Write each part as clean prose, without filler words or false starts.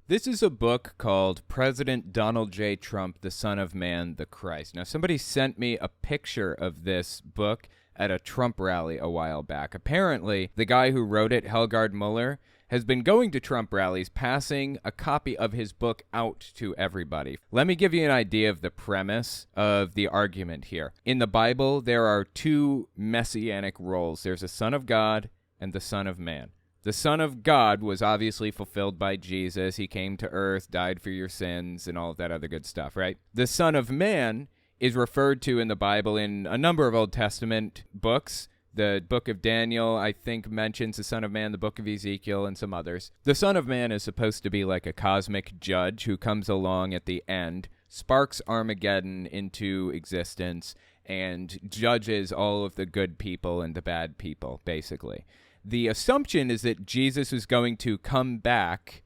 This is a book called President Donald J. Trump, the Son of Man, the Christ. Now, somebody sent me a picture of this book at a Trump rally a while back. Apparently, the guy who wrote it, Helgard Muller, has been going to Trump rallies, passing a copy of his book out to everybody. Let me give you an idea of the premise of the argument here. In the Bible, there are two messianic roles. There's a Son of God and the Son of Man. The Son of God was obviously fulfilled by Jesus. He came to earth, died for your sins, and all of that other good stuff, right? The Son of Man is referred to in the Bible in a number of Old Testament books. The book of Daniel, I think, mentions the Son of Man, the book of Ezekiel, and some others. The Son of Man is supposed to be like a cosmic judge who comes along at the end, sparks Armageddon into existence, and judges all of the good people and the bad people, basically. The assumption is that Jesus is going to come back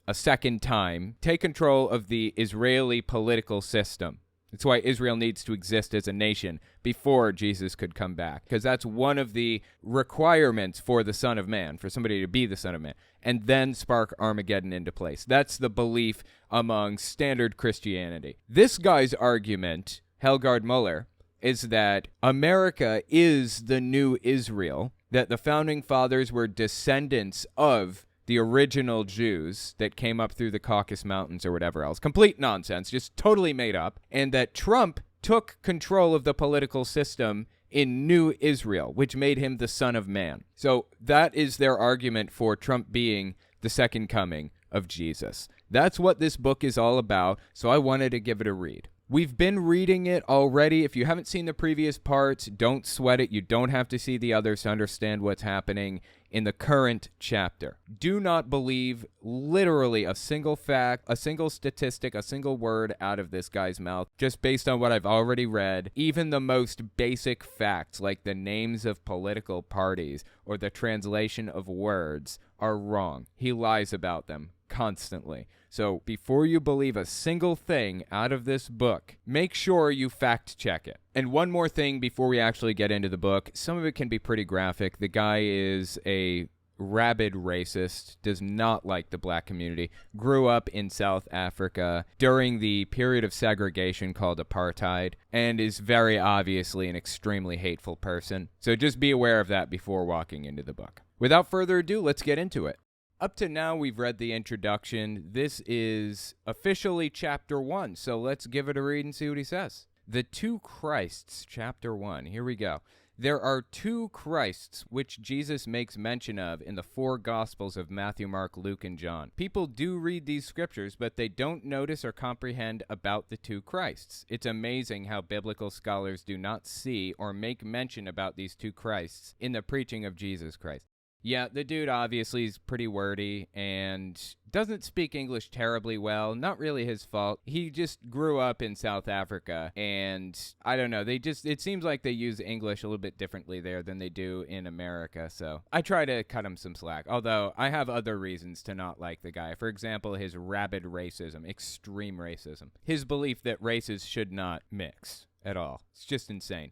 a second time, take control of the Israeli political system. That's why Israel needs to exist as a nation before Jesus could come back, because that's one of the requirements for the Son of Man, for somebody to be the Son of Man, and then spark Armageddon into place. That's the belief among standard Christianity. This guy's argument, Helgard Muller, is that America is the new Israel, that the founding fathers were descendants of the original Jews that came up through the Caucasus Mountains or whatever else. Complete nonsense, just totally made up. And that Trump took control of the political system in New Israel, which made him the Son of Man. So that is their argument for Trump being the second coming of Jesus. That's what this book is all about, so I wanted to give it a read. We've been reading it already. If you haven't seen the previous parts, don't sweat it. You don't have to see the others to understand what's happening in the current chapter. Do not believe literally a single fact, a single statistic, a single word out of this guy's mouth, just based on what I've already read. Even the most basic facts, like the names of political parties or the translation of words, are wrong. He lies about them constantly. So before you believe a single thing out of this book, make sure you fact check it. And one more thing before we actually get into the book. Some of it can be pretty graphic. The guy is a rabid racist, does not like the black community, grew up in South Africa during the period of segregation called apartheid, and is very obviously an extremely hateful person. So just be aware of that before walking into the book. Without further ado, let's get into it. Up to now, we've read the introduction. This is officially Chapter 1, so let's give it a read and see what he says. The Two Christs, Chapter 1. Here we go. There are two Christs which Jesus makes mention of in the four Gospels of Matthew, Mark, Luke, and John. People do read these scriptures, but they don't notice or comprehend about the two Christs. It's amazing how biblical scholars do not see or make mention about these two Christs in the preaching of Jesus Christ. Yeah, the dude obviously is pretty wordy and doesn't speak English terribly well. Not really his fault. He just grew up in South Africa, and I don't know. It seems like they use English a little bit differently there than they do in America, so I try to cut him some slack. Although I have other reasons to not like the guy. For example, his rabid racism, extreme racism. His belief that races should not mix at all. It's just insane.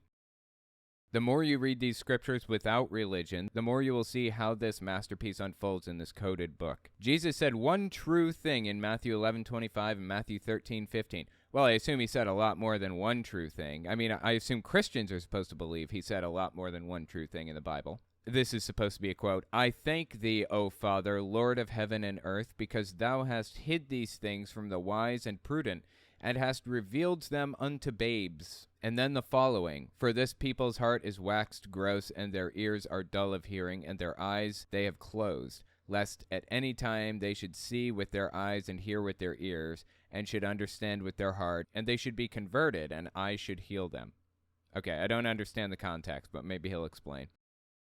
The more you read these scriptures without religion, the more you will see how this masterpiece unfolds in this coded book. Jesus said one true thing in Matthew 11:25 and Matthew 13:15. Well, I assume he said a lot more than one true thing. I mean, I assume Christians are supposed to believe he said a lot more than one true thing in the Bible. This is supposed to be a quote. I thank thee, O Father, Lord of heaven and earth, because thou hast hid these things from the wise and prudent, and hast revealed them unto babes. And then the following, for this people's heart is waxed gross, and their ears are dull of hearing, and their eyes they have closed, lest at any time they should see with their eyes and hear with their ears, and should understand with their heart, and they should be converted, and I should heal them. Okay, I don't understand the context, but maybe he'll explain.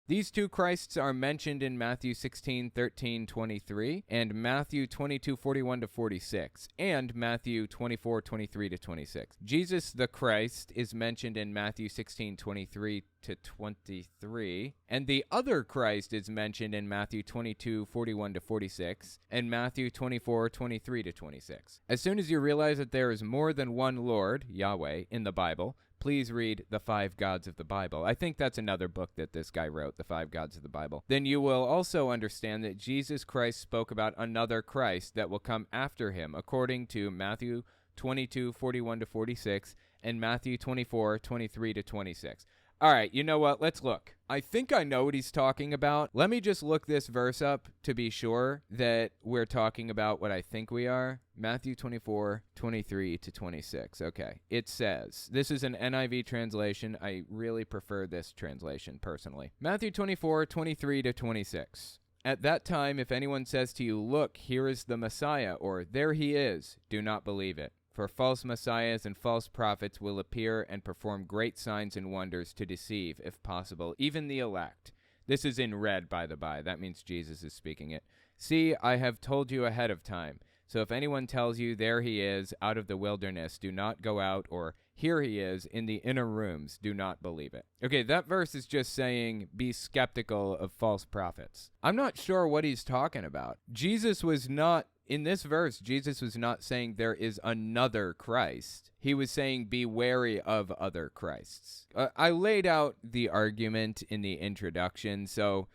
These two Christs are mentioned in Matthew 16:13-23 and Matthew 22:41-46 and Matthew 24:23-26. Jesus the Christ is mentioned in Matthew 16:23-23 and the other Christ is mentioned in Matthew 22:41-46 and Matthew 24:23-26. As soon as you realize that there is more than one Lord, Yahweh, in the Bible, please read The Five Gods of the Bible. I think that's another book that this guy wrote, The Five Gods of the Bible. Then you will also understand that Jesus Christ spoke about another Christ that will come after him, according to Matthew 22:41-46 and Matthew 24:23-26. All right, you know what? Let's look. I think I know what he's talking about. Let me just look this verse up to be sure that we're talking about what I think we are. Matthew 24:23-26. Okay. It says, this is an NIV translation. I really prefer this translation personally. Matthew 24:23-26. At that time, if anyone says to you, look, here is the Messiah, or there he is, do not believe it. For false messiahs and false prophets will appear and perform great signs and wonders to deceive, if possible, even the elect. This is in red, by the by. That means Jesus is speaking it. See, I have told you ahead of time. So if anyone tells you, there he is, out of the wilderness, do not go out, or here he is, in the inner rooms, do not believe it. Okay, that verse is just saying, be skeptical of false prophets. I'm not sure what he's talking about. In this verse, Jesus was not saying there is another Christ. He was saying be wary of other Christs. I laid out the argument in the introduction, so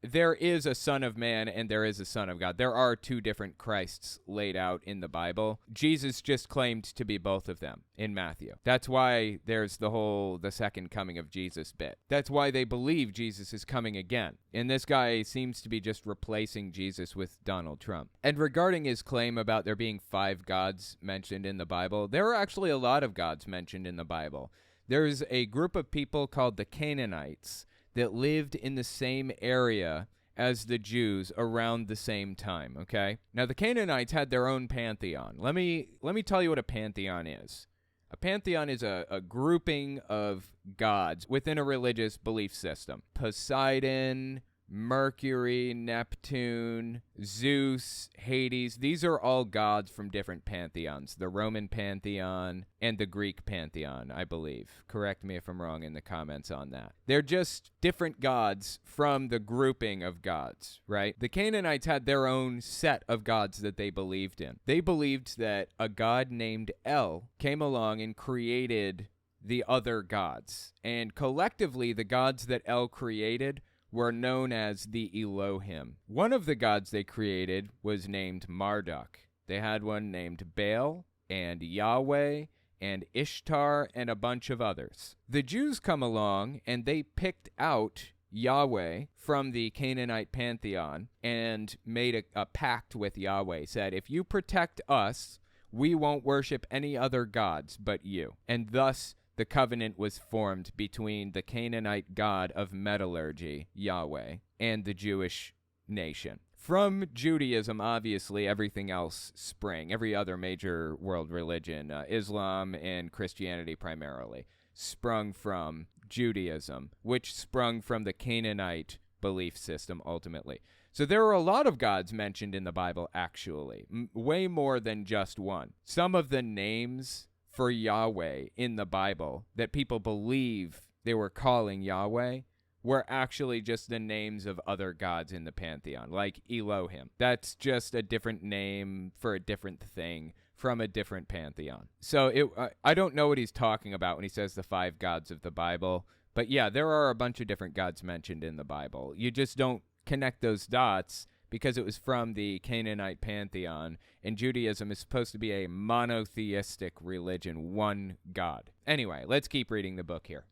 there is a Son of Man and there is a Son of God. There are two different Christs laid out in the Bible. Jesus just claimed to be both of them in Matthew. That's why there's the second coming of Jesus bit. That's why they believe Jesus is coming again. And this guy seems to be just replacing Jesus with Donald Trump. And regarding his claim about there being 5 gods mentioned in the Bible, there are actually a lot of gods mentioned in the Bible. There's a group of people called the Canaanites that lived in the same area as the Jews around the same time, okay? Now, the Canaanites had their own pantheon. Let me tell you what a pantheon is. A pantheon is a grouping of gods within a religious belief system. Poseidon, Mercury, Neptune, Zeus, Hades, these are all gods from different pantheons. The Roman pantheon and the Greek pantheon, I believe. Correct me if I'm wrong in the comments on that. They're just different gods from the grouping of gods, right? The Canaanites had their own set of gods that they believed in. They believed that a god named El came along and created the other gods. And collectively, the gods that El created were known as the Elohim. One of the gods they created was named Marduk. They had one named Baal and Yahweh and Ishtar and a bunch of others. The Jews come along and they picked out Yahweh from the Canaanite pantheon and made a pact with Yahweh. Said, if you protect us, we won't worship any other gods but you. And thus the covenant was formed between the Canaanite god of metallurgy, Yahweh, and the Jewish nation. From Judaism, obviously, everything else sprang. Every other major world religion, Islam and Christianity primarily, sprung from Judaism, which sprung from the Canaanite belief system ultimately. So there are a lot of gods mentioned in the Bible, actually, way more than just one. Some of the names for Yahweh in the Bible that people believe they were calling Yahweh were actually just the names of other gods in the pantheon, like Elohim. That's just a different name for a different thing from a different pantheon. So I don't know what he's talking about when he says the 5 gods of the Bible, but yeah, there are a bunch of different gods mentioned in the Bible. You just don't connect those dots because it was from the Canaanite pantheon, and Judaism is supposed to be a monotheistic religion, one God. Anyway, let's keep reading the book here.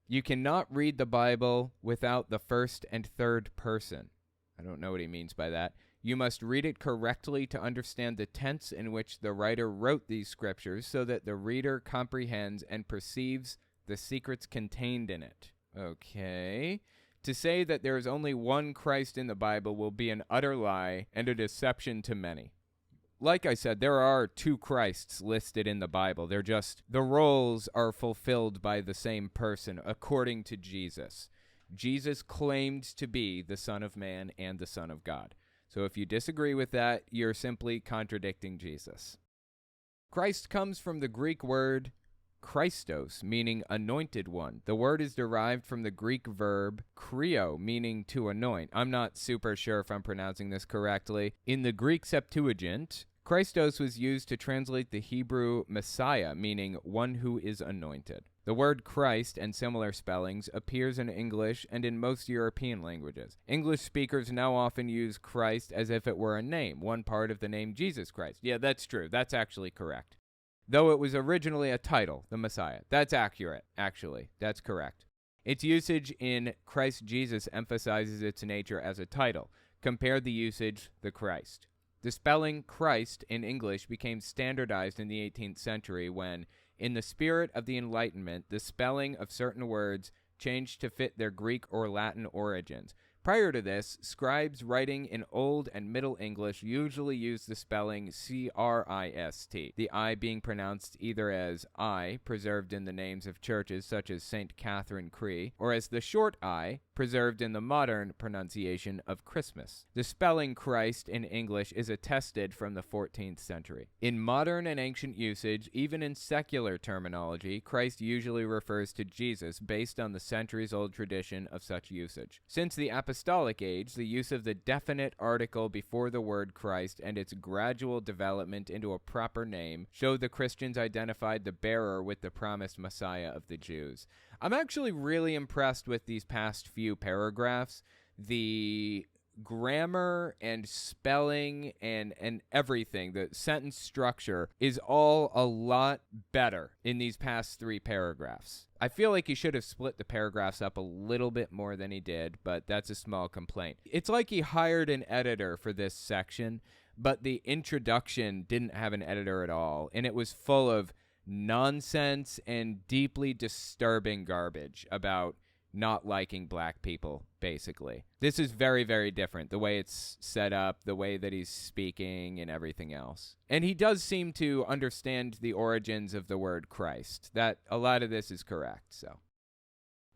You cannot read the Bible without the first and third person. I don't know what he means by that. You must read it correctly to understand the tense in which the writer wrote these scriptures so that the reader comprehends and perceives the secrets contained in it. Okay. To say that there is only one Christ in the Bible will be an utter lie and a deception to many. Like I said, there are 2 Christs listed in the Bible. They're just, the roles are fulfilled by the same person according to Jesus. Jesus claimed to be the Son of Man and the Son of God. So if you disagree with that, you're simply contradicting Jesus. Christ comes from the Greek word Christos, meaning anointed one. The word is derived from the Greek verb kreo, meaning to anoint. I'm not super sure if I'm pronouncing this correctly. In the Greek Septuagint, Christos was used to translate the Hebrew Messiah, meaning one who is anointed. The word Christ and similar spellings appears in English and in most European languages. English speakers now often use Christ as if it were a name, one part of the name Jesus Christ. Yeah, that's true. That's actually correct. Though it was originally a title, the Messiah. That's accurate, actually. That's correct. Its usage in Christ Jesus emphasizes its nature as a title. Compare the usage, the Christ. The spelling Christ in English became standardized in the 18th century when, in the spirit of the Enlightenment, the spelling of certain words changed to fit their Greek or Latin origins. Prior to this, scribes writing in Old and Middle English usually used the spelling Christ, the I being pronounced either as I, preserved in the names of churches such as St. Catherine Cree, or as the short I, preserved in the modern pronunciation of Christmas. The spelling Christ in English is attested from the 14th century. In modern and ancient usage, even in secular terminology, Christ usually refers to Jesus based on the centuries-old tradition of such usage. Since the Apostolic Age, the use of the definite article before the word Christ and its gradual development into a proper name showed the Christians identified the bearer with the promised Messiah of the Jews. I'm actually really impressed with these past few paragraphs. The grammar and spelling and everything, the sentence structure is all a lot better in these past 3 paragraphs. I feel like he should have split the paragraphs up a little bit more than he did, but that's a small complaint. It's like he hired an editor for this section, but the introduction didn't have an editor at all, and it was full of nonsense and deeply disturbing garbage about not liking black people, basically. This is very, very different, the way it's set up, the way that he's speaking, and everything else. And he does seem to understand the origins of the word Christ. That a lot of this is correct, so.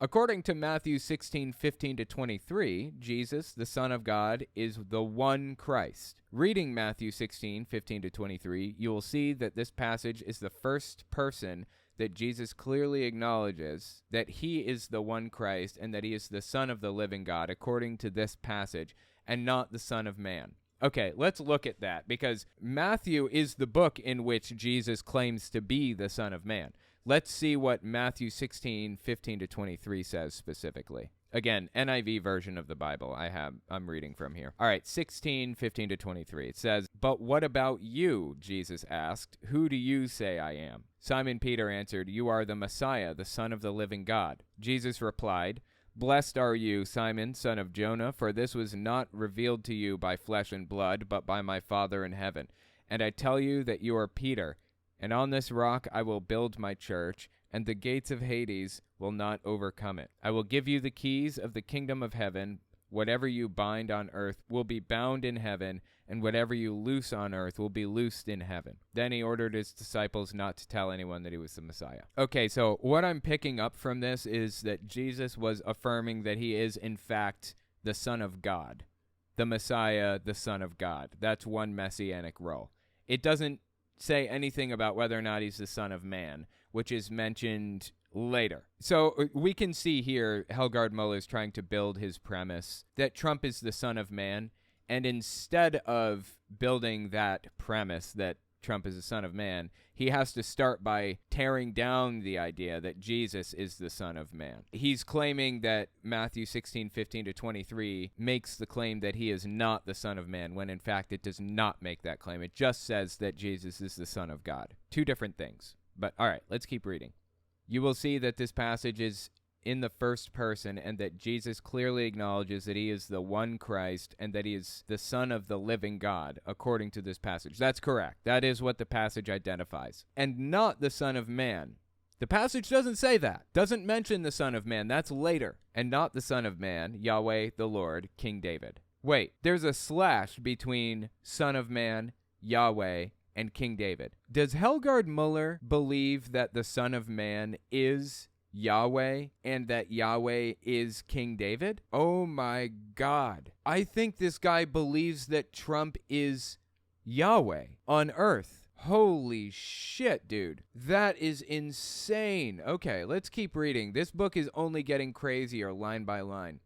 According to Matthew 16:15-23, Jesus, the Son of God, is the one Christ. Reading Matthew 16:15-23, you will see that this passage is the first person that Jesus clearly acknowledges that he is the one Christ and that he is the Son of the living God, according to this passage, and not the Son of Man. Okay, let's look at that, because Matthew is the book in which Jesus claims to be the Son of Man. Let's see what Matthew 16:15-23 says specifically. Again, NIV version of the Bible I'm reading from here. All right, 16:15-23. It says, "But what about you?" Jesus asked. "Who do you say I am?" Simon Peter answered, "You are the Messiah, the Son of the living God." Jesus replied, "Blessed are you, Simon, son of Jonah, for this was not revealed to you by flesh and blood, but by my Father in heaven. And I tell you that you are Peter, and on this rock I will build my church, and the gates of Hades will not overcome it. I will give you the keys of the kingdom of heaven. Whatever you bind on earth will be bound in heaven, and whatever you loose on earth will be loosed in heaven." Then he ordered his disciples not to tell anyone that he was the Messiah. Okay, so what I'm picking up from this is that Jesus was affirming that he is, in fact, the Son of God. The Messiah, the Son of God. That's one messianic role. It doesn't say anything about whether or not he's the Son of Man, which is mentioned later. So we can see here Helgard Muller is trying to build his premise that Trump is the Son of Man, and instead of building that premise that Trump is the Son of Man, he has to start by tearing down the idea that Jesus is the Son of Man. He's claiming that Matthew 16:15-23 makes the claim that he is not the Son of Man, when in fact it does not make that claim. It just says that Jesus is the Son of God. 2 different things. But all right, let's keep reading. You will see that this passage is in the first person, and that Jesus clearly acknowledges that he is the one Christ and that he is the Son of the living God, according to this passage. That's correct. That is what the passage identifies. And not the Son of Man. The passage doesn't say that. Doesn't mention the Son of Man. That's later. And not the Son of Man, Yahweh, the Lord, King David. Wait, there's a slash between Son of Man, Yahweh, and King David. Does Helgard Muller believe that the Son of Man is Yahweh and that Yahweh is King David? Oh my God. I think this guy believes that Trump is Yahweh on earth. Holy shit, dude. That is insane. Okay, let's keep reading. This book is only getting crazier line by line.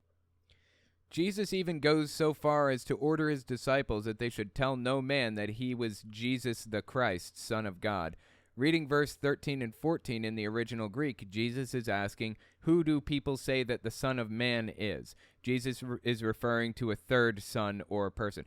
Jesus even goes so far as to order his disciples that they should tell no man that he was Jesus the Christ, Son of God. Reading verse 13 and 14 in the original Greek, Jesus is asking, who do people say that the Son of Man is? Jesus is referring to a third son or person.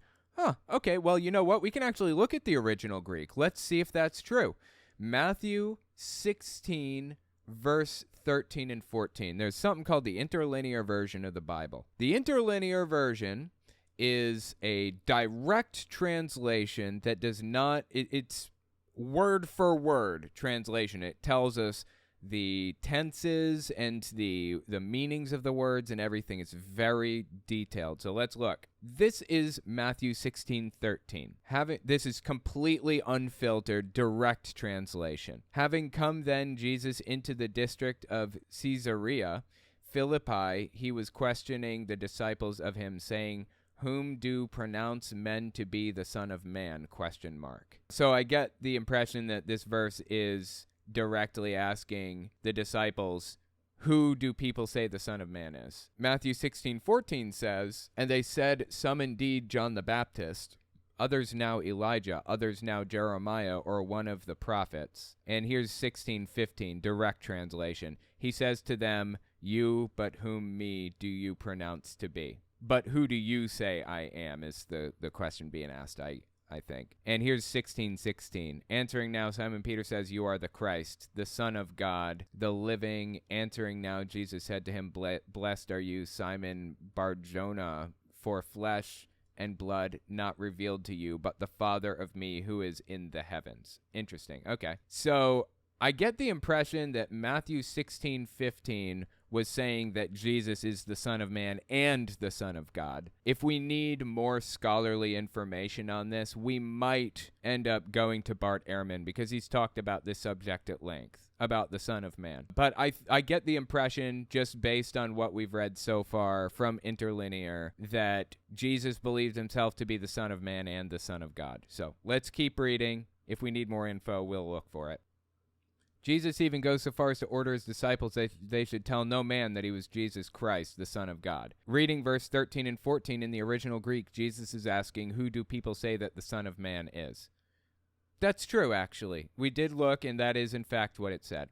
Okay, well, you know what? We can actually look at the original Greek. Let's see if that's true. Matthew 16, verse 13 and 14. There's something called the interlinear version of the Bible. The interlinear version is a direct translation that does not, it's word for word translation. It tells us the tenses and the meanings of the words and everything. It's very detailed. So let's look. This is Matthew 16:13. This is completely unfiltered, direct translation. Having come then Jesus into the district of Caesarea Philippi, he was questioning the disciples of him, saying, whom do pronounce men to be the Son of Man? ? So I get the impression that this verse is directly asking the disciples, who do people say the Son of Man is? Matthew 16:14 says, and they said, some indeed John the Baptist, others now Elijah, others now Jeremiah, or one of the prophets. And here's 16:15, direct translation. He says to them, you, but whom me do you pronounce to be? But who do you say I am is the question being asked, I think. And here's 16:16. Answering now, Simon Peter says, you are the Christ, the Son of God, the living. Answering now, Jesus said to him, blessed are you, Simon Bar-Jonah, for flesh and blood not revealed to you, but the Father of me who is in the heavens. Interesting. Okay. So I get the impression that Matthew 16:15 was saying that Jesus is the Son of Man and the Son of God. If we need more scholarly information on this, we might end up going to Bart Ehrman because he's talked about this subject at length, about the Son of Man. But I get the impression, just based on what we've read so far from Interlinear, that Jesus believed himself to be the Son of Man and the Son of God. So let's keep reading. If we need more info, we'll look for it. Jesus even goes so far as to order his disciples that they should tell no man that he was Jesus Christ, the Son of God. Reading verse 13 and 14 in the original Greek, Jesus is asking, who do people say that the Son of Man is? That's true, actually. We did look, and that is in fact what it said.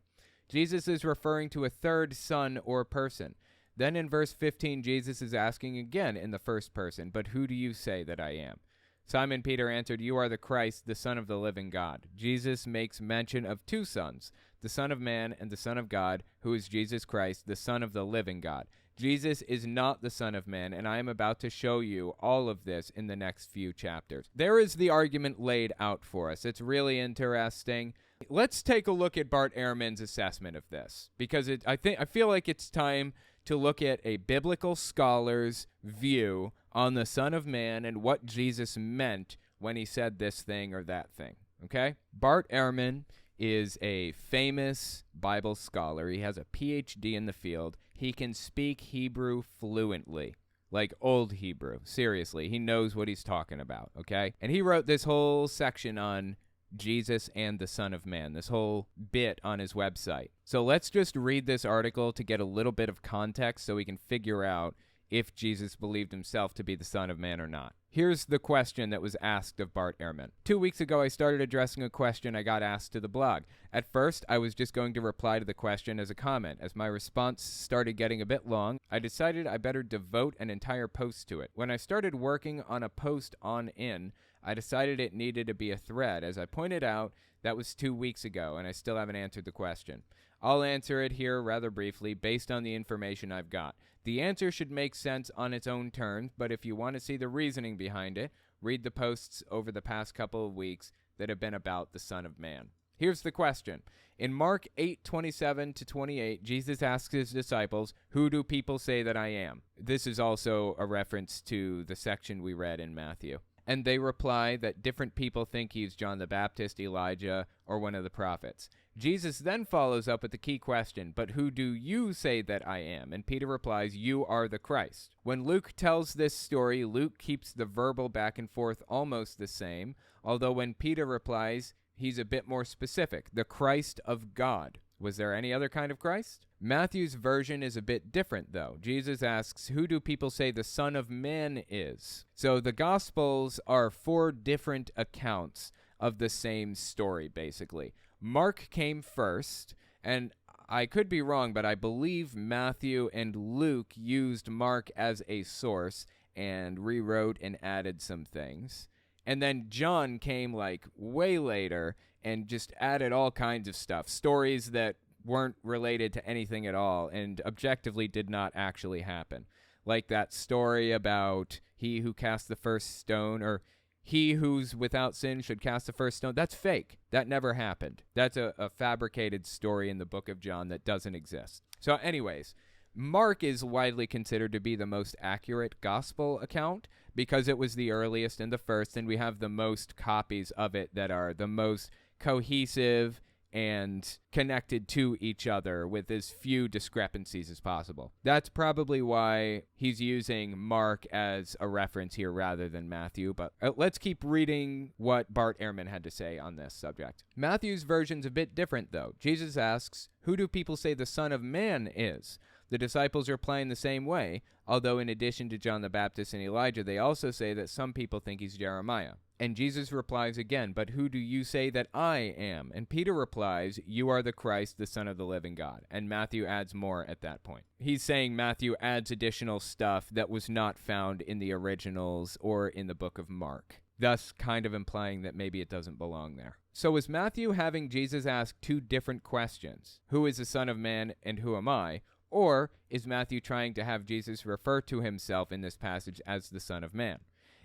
Jesus is referring to a third son or person. Then in verse 15, Jesus is asking again in the first person, but who do you say that I am? Simon Peter answered, you are the Christ, the Son of the living God. Jesus makes mention of two sons, the Son of Man and the Son of God, who is Jesus Christ, the Son of the living God. Jesus is not the Son of Man, and I am about to show you all of this in the next few chapters. There is the argument laid out for us. It's really interesting. Let's take a look at Bart Ehrman's assessment of this, because I feel like it's time to look at a biblical scholar's view on the Son of Man and what Jesus meant when he said this thing or that thing, okay? Bart Ehrman is a famous Bible scholar. He has a PhD in the field. He can speak Hebrew fluently, like Old Hebrew. Seriously, he knows what he's talking about, okay? And he wrote this whole section on Jesus and the Son of Man, this whole bit on his website. So let's just read this article to get a little bit of context so we can figure out if Jesus believed himself to be the Son of Man or not. Here's the question that was asked of Bart Ehrman. 2 weeks ago, I started addressing a question I got asked to the blog. At first, I was just going to reply to the question as a comment. As my response started getting a bit long, I decided I better devote an entire post to it. When I started working on a post on in, I decided it needed to be a thread. As I pointed out, that was 2 weeks ago, and I still haven't answered the question. I'll answer it here rather briefly based on the information I've got. The answer should make sense on its own terms, but if you want to see the reasoning behind it, read the posts over the past couple of weeks that have been about the Son of Man. Here's the question. In Mark 8:27-28, Jesus asks his disciples, who do people say that I am? This is also a reference to the section we read in Matthew. And they reply that different people think he's John the Baptist, Elijah, or one of the prophets. Jesus then follows up with the key question, but who do you say that I am? And Peter replies, you are the Christ. When Luke tells this story, Luke keeps the verbal back and forth almost the same, although when Peter replies, he's a bit more specific, the Christ of God. Was there any other kind of Christ? Matthew's version is a bit different, though. Jesus asks, who do people say the Son of Man is? So the Gospels are 4 different accounts of the same story, basically. Mark came first, and I could be wrong, but I believe Matthew and Luke used Mark as a source and rewrote and added some things. And then John came like way later and just added all kinds of stuff, stories that weren't related to anything at all and objectively did not actually happen. Like that story about he who cast the first stone, or he who's without sin should cast the first stone. That's fake. That never happened. That's a fabricated story in the book of John that doesn't exist. So anyways, Mark is widely considered to be the most accurate gospel account because it was the earliest and the first, and we have the most copies of it that are the most cohesive and connected to each other with as few discrepancies as possible. That's probably why he's using Mark as a reference here rather than Matthew, but let's keep reading what Bart Ehrman had to say on this subject. Matthew's version's a bit different, though. Jesus asks, who do people say the Son of Man is? The disciples are playing the same way, although in addition to John the Baptist and Elijah, they also say that some people think he's Jeremiah. And Jesus replies again, but who do you say that I am? And Peter replies, you are the Christ, the Son of the living God. And Matthew adds more at that point. He's saying Matthew adds additional stuff that was not found in the originals or in the book of Mark, thus kind of implying that maybe it doesn't belong there. So is Matthew having Jesus ask 2 different questions? Who is the Son of Man and who am I? Or is Matthew trying to have Jesus refer to himself in this passage as the Son of Man?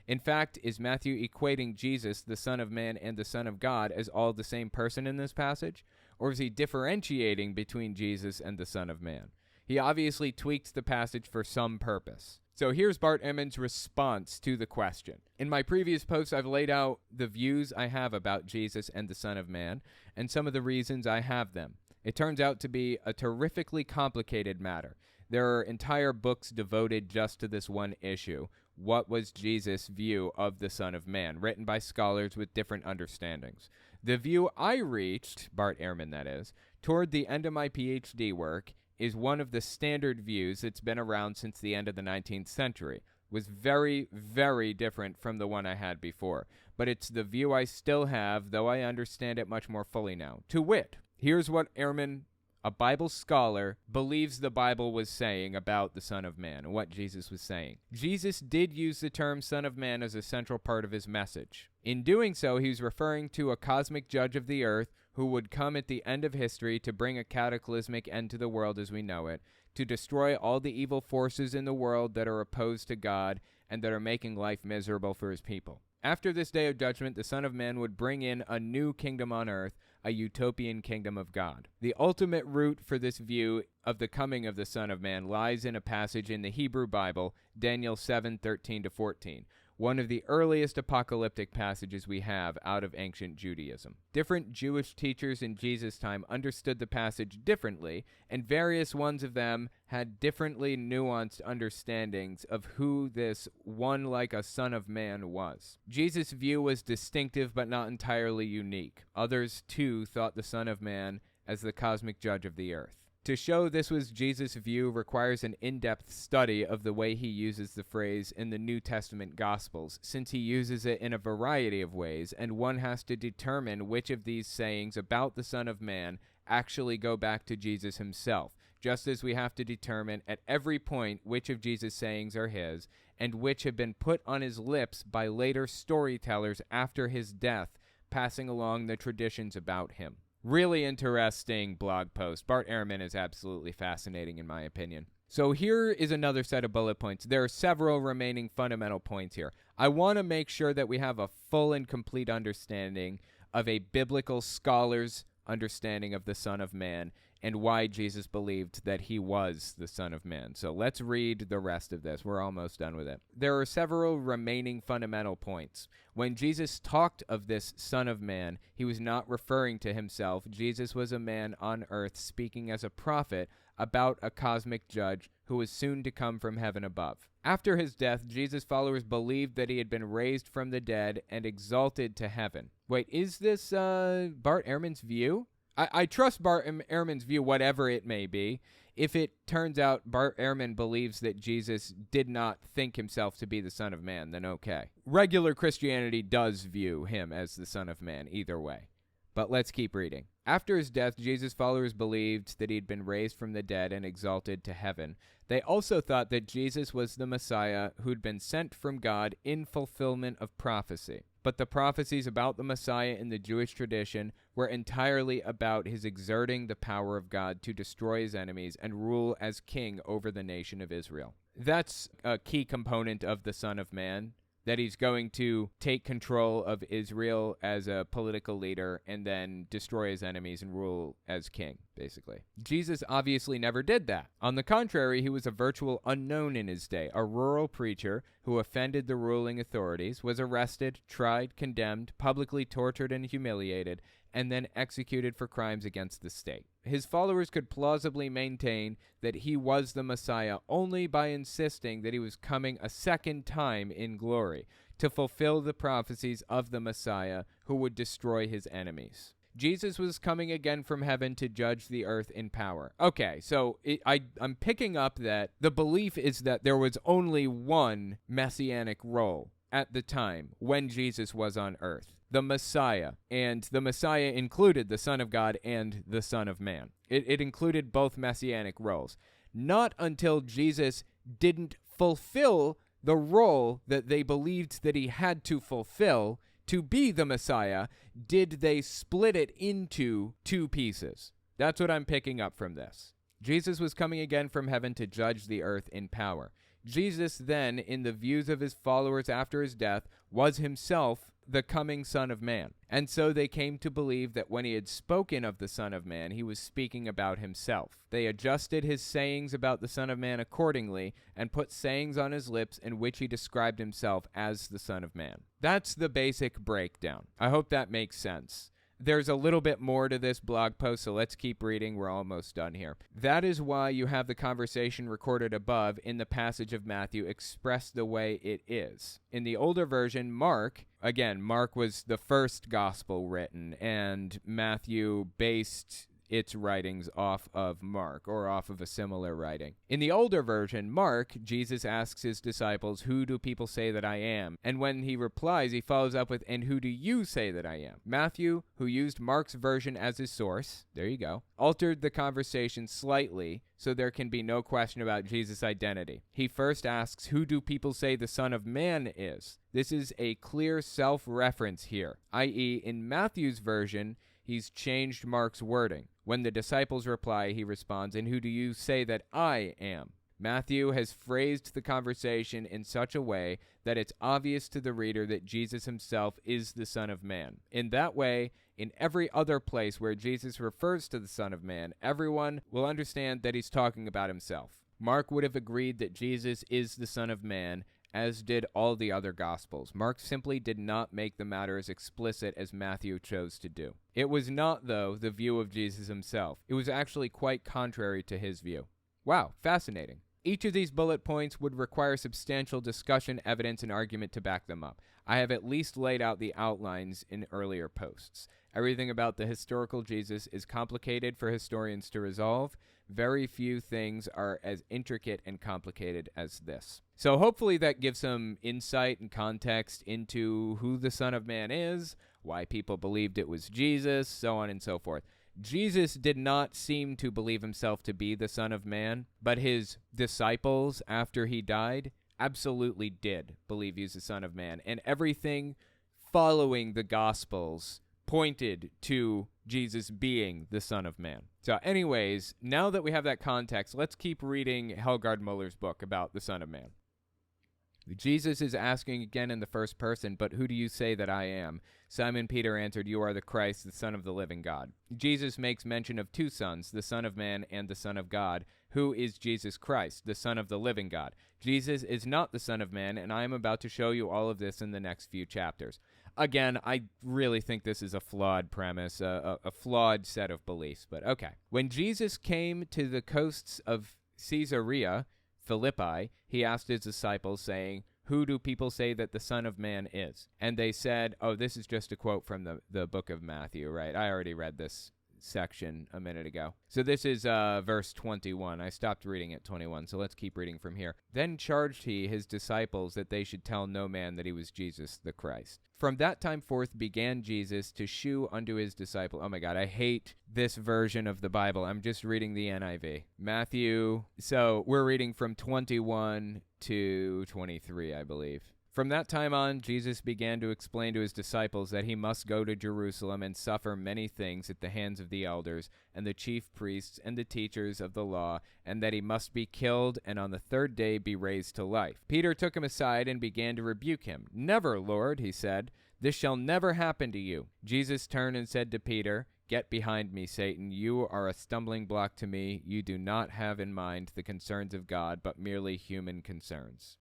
In fact, is Matthew equating Jesus, the Son of Man, and the Son of God as all the same person in this passage? Or is he differentiating between Jesus and the Son of Man? He obviously tweaked the passage for some purpose. So here's Bart Ehrman's response to the question. In my previous posts, I've laid out the views I have about Jesus and the Son of Man, and some of the reasons I have them. It turns out to be a terrifically complicated matter. There are entire books devoted just to this one issue. What was Jesus' view of the Son of Man, written by scholars with different understandings. The view I reached, Bart Ehrman that is, toward the end of my PhD work is one of the standard views that's been around since the end of the 19th century. Was very, very different from the one I had before. But it's the view I still have, though I understand it much more fully now. To wit, here's what Ehrman, a Bible scholar, believes the Bible was saying about the Son of Man and what Jesus was saying. Jesus did use the term Son of Man as a central part of his message. In doing so, he was referring to a cosmic judge of the earth who would come at the end of history to bring a cataclysmic end to the world as we know it, to destroy all the evil forces in the world that are opposed to God and that are making life miserable for his people. After this day of judgment, the Son of Man would bring in a new kingdom on earth, a utopian kingdom of God. The ultimate root for this view of the coming of the Son of Man lies in a passage in the Hebrew Bible, Daniel 7:13-14, one of the earliest apocalyptic passages we have out of ancient Judaism. Different Jewish teachers in Jesus' time understood the passage differently, and various ones of them had differently nuanced understandings of who this one like a Son of Man was. Jesus' view was distinctive but not entirely unique. Others, too, thought the Son of Man as the cosmic judge of the earth. To show this was Jesus' view requires an in-depth study of the way he uses the phrase in the New Testament Gospels, since he uses it in a variety of ways, and one has to determine which of these sayings about the Son of Man actually go back to Jesus himself, just as we have to determine at every point which of Jesus' sayings are his, and which have been put on his lips by later storytellers after his death, passing along the traditions about him. Really interesting blog post. Bart Ehrman is absolutely fascinating in my opinion. So here is another set of bullet points. There are several remaining fundamental points here. I want to make sure that we have a full and complete understanding of a biblical scholar's understanding of the Son of Man and why Jesus believed that he was the Son of Man. So let's read the rest of this. We're almost done with it. There are several remaining fundamental points. When Jesus talked of this Son of Man, he was not referring to himself. Jesus was a man on earth speaking as a prophet about a cosmic judge who was soon to come from heaven above. After his death, Jesus' followers believed that he had been raised from the dead and exalted to heaven. Wait, is this Bart Ehrman's view? I trust Bart Ehrman's view, whatever it may be. If it turns out Bart Ehrman believes that Jesus did not think himself to be the Son of Man, then okay. Regular Christianity does view him as the Son of Man either way. But let's keep reading. After his death, Jesus' followers believed that he'd been raised from the dead and exalted to heaven. They also thought that Jesus was the Messiah who'd been sent from God in fulfillment of prophecy. But the prophecies about the Messiah in the Jewish tradition were entirely about his exerting the power of God to destroy his enemies and rule as king over the nation of Israel. That's a key component of the Son of Man, that he's going to take control of Israel as a political leader and then destroy his enemies and rule as king, basically. Jesus obviously never did that. On the contrary, he was a virtual unknown in his day, a rural preacher who offended the ruling authorities, was arrested, tried, condemned, publicly tortured and humiliated, and then executed for crimes against the state. His followers could plausibly maintain that he was the Messiah only by insisting that he was coming a second time in glory to fulfill the prophecies of the Messiah who would destroy his enemies. Jesus was coming again from heaven to judge the earth in power. Okay, so I'm picking up that the belief is that there was only one messianic role at the time when Jesus was on earth, the Messiah, and the Messiah included the Son of God and the Son of Man. It included both messianic roles. Not until Jesus didn't fulfill the role that they believed that he had to fulfill to be the Messiah did they split it into two pieces. That's what I'm picking up from this. Jesus was coming again from heaven to judge the earth in power. Jesus then, in the views of his followers after his death, was himself the coming Son of Man. And so they came to believe that when he had spoken of the Son of Man, he was speaking about himself. They adjusted his sayings about the Son of Man accordingly and put sayings on his lips in which he described himself as the Son of Man. That's the basic breakdown. I hope that makes sense. There's a little bit more to this blog post, so let's keep reading. We're almost done here. That is why you have the conversation recorded above in the passage of Matthew expressed the way it is. In the older version, Mark was the first gospel written, and Matthew based its writings off of Mark, or off of a similar writing. In the older version, Mark, Jesus asks his disciples, "Who do people say that I am?" And when he replies, he follows up with, "And who do you say that I am?" Matthew, who used Mark's version as his source, there you go, altered the conversation slightly so there can be no question about Jesus' identity. He first asks, "Who do people say the Son of Man is?" This is a clear self-reference here, i.e., in Matthew's version, he's changed Mark's wording. When the disciples reply, he responds, "And who do you say that I am?" Matthew has phrased the conversation in such a way that it's obvious to the reader that Jesus himself is the Son of Man. In that way, in every other place where Jesus refers to the Son of Man, everyone will understand that he's talking about himself. Mark would have agreed that Jesus is the Son of Man, as did all the other Gospels. Mark simply did not make the matter as explicit as Matthew chose to do. It was not, though, the view of Jesus himself. It was actually quite contrary to his view. Wow, fascinating. Each of these bullet points would require substantial discussion, evidence, and argument to back them up. I have at least laid out the outlines in earlier posts. Everything about the historical Jesus is complicated for historians to resolve. Very few things are as intricate and complicated as this. So hopefully that gives some insight and context into who the Son of Man is, why people believed it was Jesus, so on and so forth. Jesus did not seem to believe himself to be the Son of Man, but his disciples, after he died, absolutely did believe he's the Son of Man. And everything following the Gospels pointed to Jesus being the Son of Man. So anyways, now that we have that context, let's keep reading Helgard Muller's book about the Son of Man. Jesus is asking again in the first person, "But who do you say that I am?" Simon Peter answered, "You are the Christ, the Son of the living God." Jesus makes mention of two sons, the Son of Man and the Son of God. Who is Jesus Christ, the Son of the living God? Jesus is not the Son of Man, and I am about to show you all of this in the next few chapters. Again, I really think this is a flawed premise, a flawed set of beliefs, but okay. When Jesus came to the coasts of Caesarea Philippi, he asked his disciples, saying, "Who do people say that the Son of Man is?" And they said, this is just a quote from the book of Matthew, right? I already read this section a minute ago. So this is verse 21. I stopped reading at 21, so let's keep reading from here. Then charged he his disciples that they should tell no man that he was Jesus the Christ. From that time forth began Jesus to shew unto his disciples. Oh my God, I hate this version of the Bible. I'm just reading the NIV. Matthew. So we're reading from 21 to 23, I believe. From that time on, Jesus began to explain to his disciples that he must go to Jerusalem and suffer many things at the hands of the elders and the chief priests and the teachers of the law, and that he must be killed and on the third day be raised to life. Peter took him aside and began to rebuke him. Never, Lord, he said, this shall never happen to you. Jesus turned and said to Peter, Get behind me, Satan. You are a stumbling block to me. You do not have in mind the concerns of God, but merely human concerns.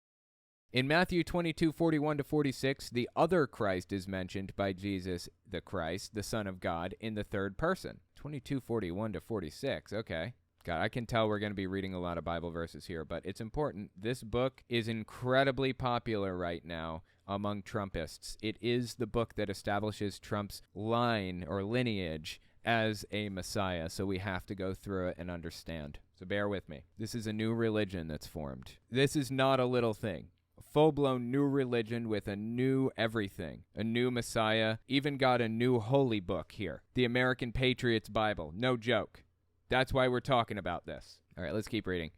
In Matthew 22:41-46, the other Christ is mentioned by Jesus, the Christ, the Son of God, in the third person. 22:41-46, okay. God, I can tell we're going to be reading a lot of Bible verses here, but it's important. This book is incredibly popular right now among Trumpists. It is the book that establishes Trump's line or lineage as a Messiah, so we have to go through it and understand. So bear with me. This is a new religion that's formed. This is not a little thing. Full-blown new religion with a new everything, a new Messiah, even got a new holy book here, the American Patriots Bible. No joke. That's why we're talking about this. All right, let's keep reading.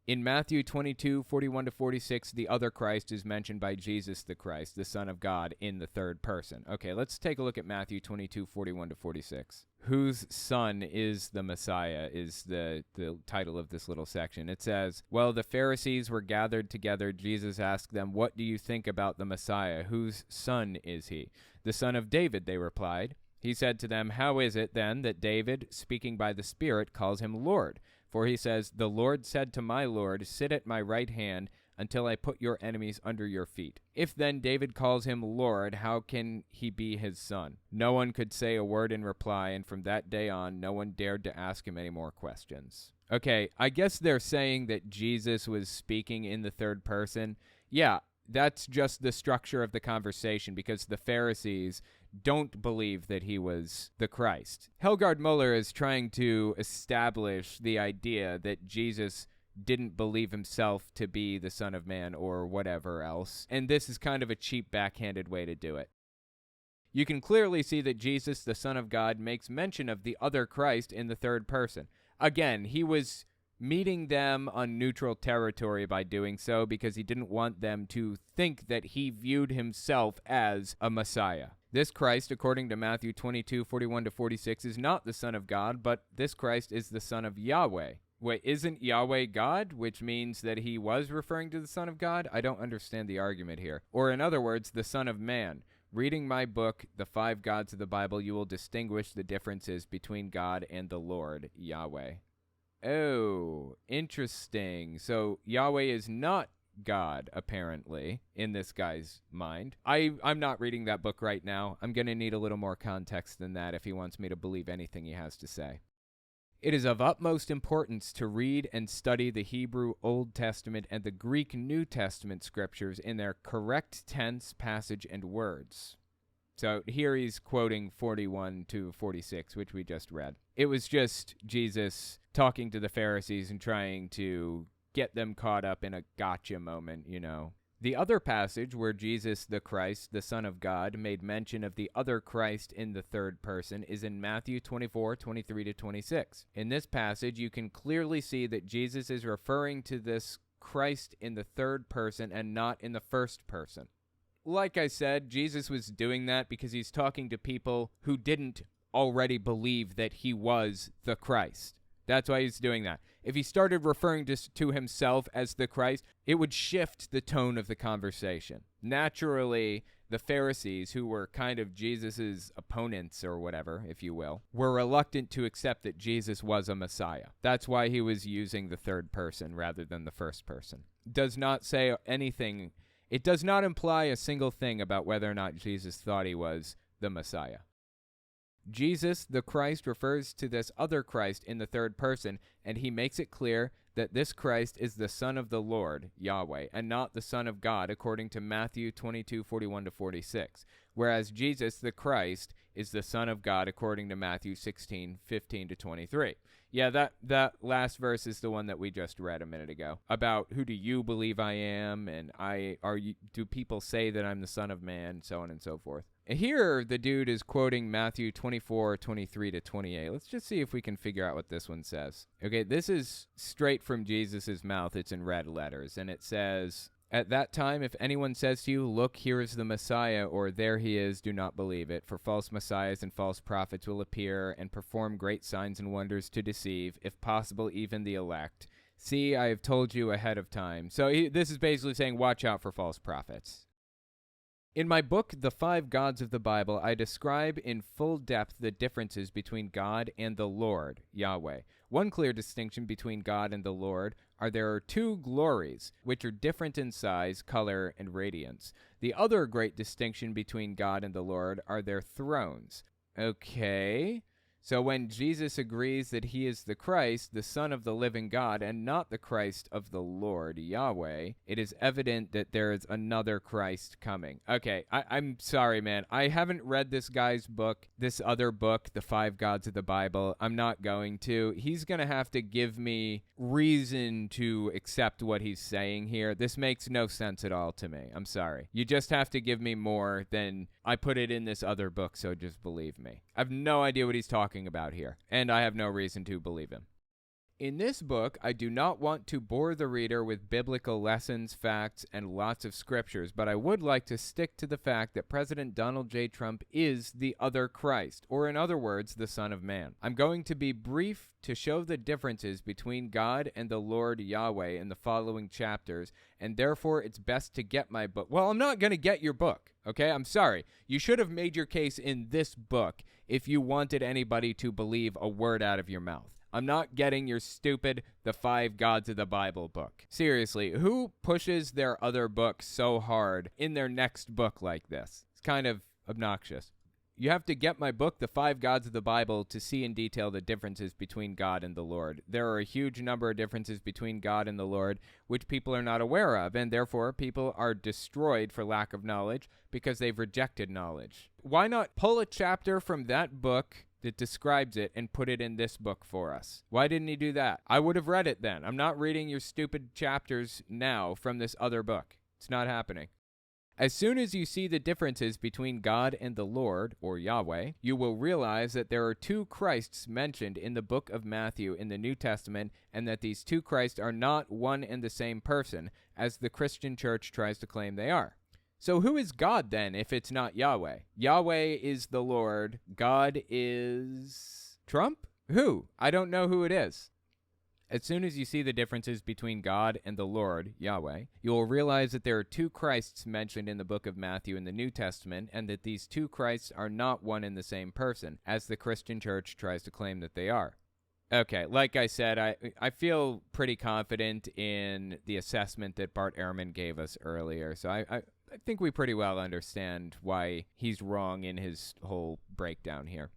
In Matthew 22:41-46, the other Christ is mentioned by Jesus the Christ, the Son of God, in the third person. Okay, let's take a look at Matthew 22:41-46. Whose son is the Messiah is the title of this little section. It says, While the Pharisees were gathered together, Jesus asked them, What do you think about the Messiah? Whose son is he? The son of David, they replied. He said to them, How is it then that David, speaking by the Spirit, calls him Lord? For he says, The Lord said to my Lord, Sit at my right hand until I put your enemies under your feet. If then David calls him Lord, how can he be his son? No one could say a word in reply, and from that day on, no one dared to ask him any more questions. Okay, I guess they're saying that Jesus was speaking in the third person. Yeah, that's just the structure of the conversation, because the Pharisees don't believe that he was the Christ. Helgard Muller is trying to establish the idea that Jesus didn't believe himself to be the Son of Man or whatever else, and this is kind of a cheap, backhanded way to do it. You can clearly see that Jesus, the Son of God, makes mention of the other Christ in the third person. Again, he was meeting them on neutral territory by doing so because he didn't want them to think that he viewed himself as a Messiah. This Christ, according to Matthew 22:41-46, is not the Son of God, but this Christ is the Son of Yahweh. Wait, isn't Yahweh God, which means that he was referring to the Son of God? I don't understand the argument here. Or in other words, the Son of Man. Reading my book, The Five Gods of the Bible, you will distinguish the differences between God and the Lord, Yahweh. Oh, interesting. So Yahweh is not God, apparently, in this guy's mind. I'm not reading that book right now. I'm going to need a little more context than that if he wants me to believe anything he has to say. It is of utmost importance to read and study the Hebrew Old Testament and the Greek New Testament scriptures in their correct tense, passage, and words. So here he's quoting 41-46, which we just read. It was just Jesus talking to the Pharisees and trying to get them caught up in a gotcha moment, you know. The other passage where Jesus, the Christ, the Son of God, made mention of the other Christ in the third person is in Matthew 24:23-26. In this passage, you can clearly see that Jesus is referring to this Christ in the third person and not in the first person. Like I said, Jesus was doing that because he's talking to people who didn't already believe that he was the Christ. That's why he's doing that. If he started referring to himself as the Christ, it would shift the tone of the conversation. Naturally, the Pharisees, who were kind of Jesus's opponents or whatever, if you will, were reluctant to accept that Jesus was a Messiah. That's why he was using the third person rather than the first person. Does not say anything. It does not imply a single thing about whether or not Jesus thought he was the Messiah. Jesus, the Christ, refers to this other Christ in the third person, and he makes it clear that this Christ is the Son of the Lord, Yahweh, and not the Son of God, according to Matthew 22:41-46. whereas Jesus, the Christ, is the Son of God, according to Matthew 16:15-23. Yeah, that last verse is the one that we just read a minute ago about who do you believe I am, and do people say that I'm the Son of Man, so on and so forth. Here, the dude is quoting Matthew 24:23-28. Let's just see if we can figure out what this one says. Okay, this is straight from Jesus' mouth. It's in red letters, and it says, "At that time, if anyone says to you, 'Look, here is the Messiah,' or 'There he is,' do not believe it. For false messiahs and false prophets will appear and perform great signs and wonders to deceive, if possible, even the elect. See, I have told you ahead of time." So this is basically saying, watch out for false prophets. In my book, The 5 Gods of the Bible, I describe in full depth the differences between God and the Lord, Yahweh. One clear distinction between God and the Lord are there are 2 glories, which are different in size, color, and radiance. The other great distinction between God and the Lord are their thrones. Okay. So when Jesus agrees that he is the Christ, the Son of the living God, and not the Christ of the Lord, Yahweh, it is evident that there is another Christ coming. Okay, I'm sorry, man. I haven't read this guy's book, this other book, The 5 Gods of the Bible. I'm not going to. He's going to have to give me reason to accept what he's saying here. This makes no sense at all to me. I'm sorry. You just have to give me more than I put it in this other book, so just believe me. I have no idea what he's talking about here, and I have no reason to believe him. In this book, I do not want to bore the reader with biblical lessons, facts, and lots of scriptures, but I would like to stick to the fact that President Donald J. Trump is the other Christ, or in other words, the Son of Man. I'm going to be brief to show the differences between God and the Lord Yahweh in the following chapters, and therefore it's best to get my book. Well, I'm not going to get your book, okay? I'm sorry. You should have made your case in this book if you wanted anybody to believe a word out of your mouth. I'm not getting your stupid The 5 Gods of the Bible book. Seriously, who pushes their other books so hard in their next book like this? It's kind of obnoxious. You have to get my book, The 5 Gods of the Bible, to see in detail the differences between God and the Lord. There are a huge number of differences between God and the Lord, which people are not aware of, and therefore people are destroyed for lack of knowledge because they've rejected knowledge. Why not pull a chapter from that book that describes it and put it in this book for us? Why didn't he do that? I would have read it then. I'm not reading your stupid chapters now from this other book. It's not happening. As soon as you see the differences between God and the Lord, or Yahweh, you will realize that there are 2 Christs mentioned in the book of Matthew in the New Testament, and that these 2 Christs are not one and the same person, as the Christian church tries to claim they are. So who is God then, if it's not Yahweh? Yahweh is the Lord. God is Trump? Who? I don't know who it is. As soon as you see the differences between God and the Lord, Yahweh, you will realize that there are 2 Christs mentioned in the book of Matthew in the New Testament, and that these 2 Christs are not one and the same person, as the Christian church tries to claim that they are. Okay, like I said, I feel pretty confident in the assessment that Bart Ehrman gave us earlier, so I think we pretty well understand why he's wrong in his whole breakdown here.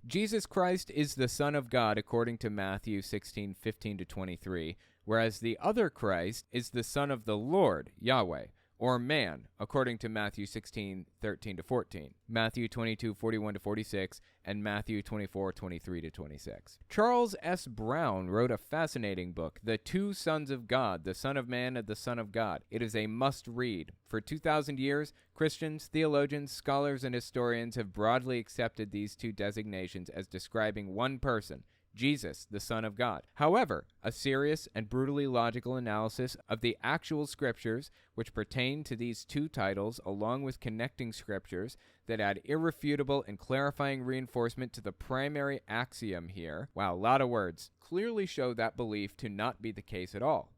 Jesus Christ is the Son of God according to Matthew 16:15-23, whereas the other Christ is the Son of the Lord, Yahweh, or man, according to Matthew 16:13-14, Matthew 22:41-46, and Matthew 24:23-26. Charles S. Brown wrote a fascinating book, The 2 Sons of God, the Son of Man and the Son of God. It is a must-read. For 2,000 years, Christians, theologians, scholars, and historians have broadly accepted these 2 designations as describing one person, Jesus, the Son of God. However, a serious and brutally logical analysis of the actual scriptures which pertain to these 2 titles, along with connecting scriptures that add irrefutable and clarifying reinforcement to the primary axiom here, wow, a lot of words, clearly show that belief to not be the case at all.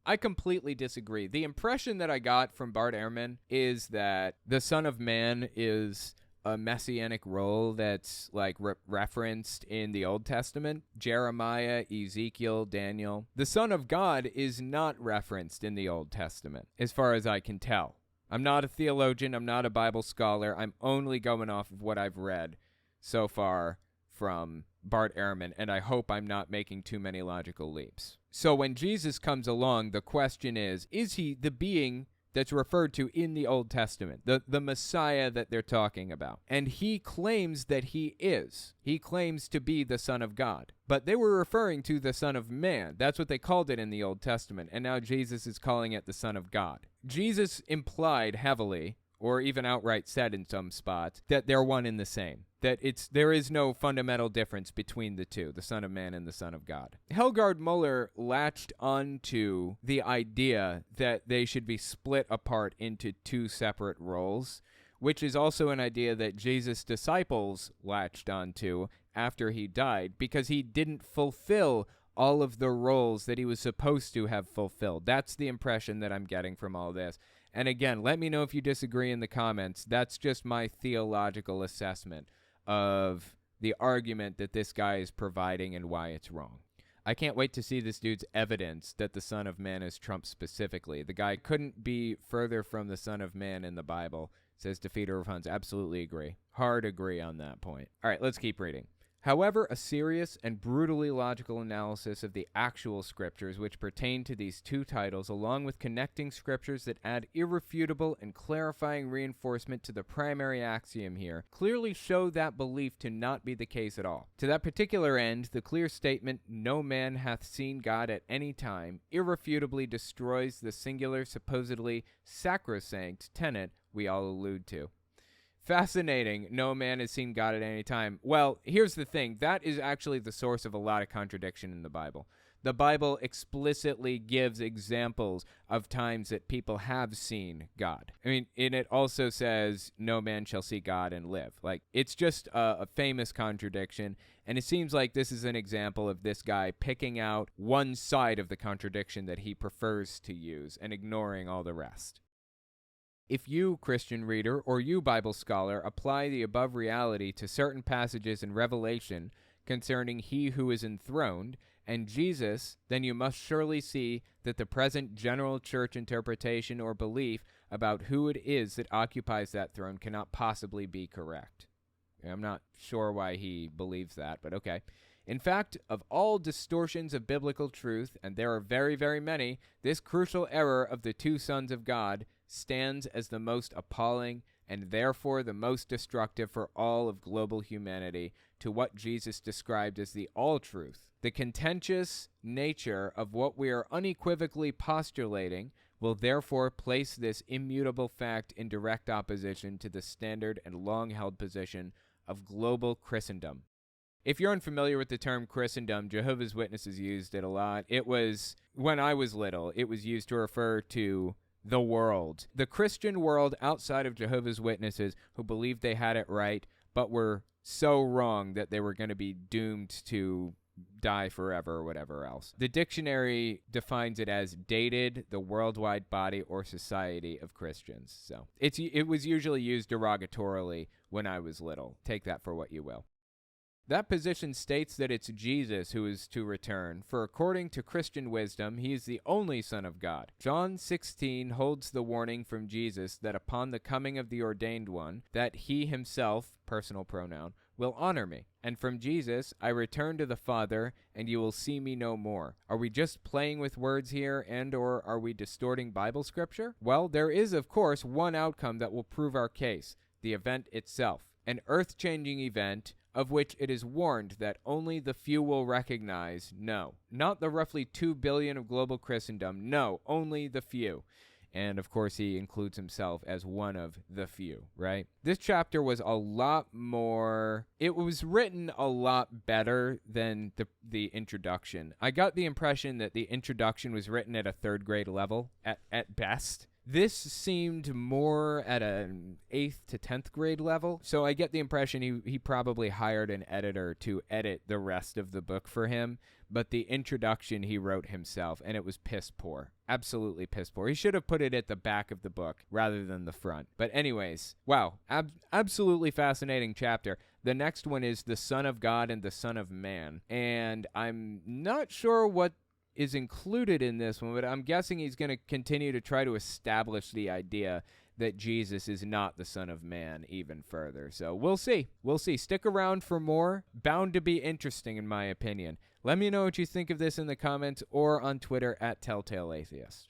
I completely disagree. The impression that I got from Bart Ehrman is that the Son of Man is a messianic role that's like referenced in the Old Testament, Jeremiah, Ezekiel, Daniel. The Son of God is not referenced in the Old Testament, as far as I can tell. I'm not a theologian, I'm not a Bible scholar, I'm only going off of what I've read so far from Bart Ehrman, and I hope I'm not making too many logical leaps. So when Jesus comes along, the question is he the being that's referred to in the Old Testament, the Messiah that they're talking about. And he claims that he is. He claims to be the Son of God. But they were referring to the Son of Man. That's what they called it in the Old Testament. And now Jesus is calling it the Son of God. Jesus implied heavily, or even outright said in some spots, that they're one and the same. That there is no fundamental difference between the two, the Son of Man and the Son of God. Helgard Muller latched onto the idea that they should be split apart into two separate roles, which is also an idea that Jesus' disciples latched onto after he died, because he didn't fulfill all of the roles that he was supposed to have fulfilled. That's the impression that I'm getting from all this. And again, let me know if you disagree in the comments. That's just my theological assessment of the argument that this guy is providing and why it's wrong. I can't wait to see this dude's evidence that the Son of Man is Trump specifically. The guy couldn't be further from the Son of Man in the Bible, says Defeater of Huns. Absolutely agree. Hard agree on that point. All right, let's keep reading. However, a serious and brutally logical analysis of the actual scriptures which pertain to these two titles, along with connecting scriptures that add irrefutable and clarifying reinforcement to the primary axiom here, clearly show that belief to not be the case at all. To that particular end, the clear statement, "No man hath seen God at any time," irrefutably destroys the singular, supposedly sacrosanct tenet we all allude to. Fascinating. No man has seen God at any time. Well, here's the thing. That is actually the source of a lot of contradiction in the Bible. The Bible explicitly gives examples of times that people have seen God. I mean, and it also says, no man shall see God and live. Like, it's just a famous contradiction, and it seems like this is an example of this guy picking out one side of the contradiction that he prefers to use and ignoring all the rest. If you, Christian reader, or you, Bible scholar, apply the above reality to certain passages in Revelation concerning he who is enthroned and Jesus, then you must surely see that the present general church interpretation or belief about who it is that occupies that throne cannot possibly be correct. I'm not sure why he believes that, but okay. In fact, of all distortions of biblical truth, and there are very, very many, this crucial error of the two sons of God stands as the most appalling and therefore the most destructive for all of global humanity to what Jesus described as the all-truth. The contentious nature of what we are unequivocally postulating will therefore place this immutable fact in direct opposition to the standard and long-held position of global Christendom. If you're unfamiliar with the term Christendom, Jehovah's Witnesses used it a lot. It was, when I was little, it was used to refer to the world. The Christian world outside of Jehovah's Witnesses who believed they had it right, but were so wrong that they were going to be doomed to die forever or whatever else. The dictionary defines it as dated, the worldwide body or society of Christians. So it was usually used derogatorily when I was little. Take that for what you will. That position states that it's Jesus who is to return, for according to Christian wisdom, he is the only Son of God. John 16 holds the warning from Jesus that upon the coming of the ordained one, that he himself, personal pronoun, will honor me. And from Jesus, I return to the Father, and you will see me no more. Are we just playing with words here, and or are we distorting Bible scripture? Well, there is, of course, one outcome that will prove our case, the event itself. An earth-changing event of which it is warned that only the few will recognize. No, not the roughly 2 billion of global Christendom. No, only the few. And of course, he includes himself as one of the few, right? This chapter was a lot more, it was written a lot better than the introduction. I got the impression that the introduction was written at a third grade level at best. This seemed more at an 8th to 10th grade level, so I get the impression he probably hired an editor to edit the rest of the book for him, but the introduction he wrote himself, and it was piss poor. Absolutely piss poor. He should have put it at the back of the book rather than the front. But anyways, wow, absolutely fascinating chapter. The next one is the Son of God and the Son of Man, and I'm not sure what is included in this one, but I'm guessing he's going to continue to try to establish the idea that Jesus is not the Son of Man even further. So we'll see. We'll see. Stick around for more. Bound to be interesting, in my opinion. Let me know what you think of this in the comments or on Twitter at Telltale Atheist.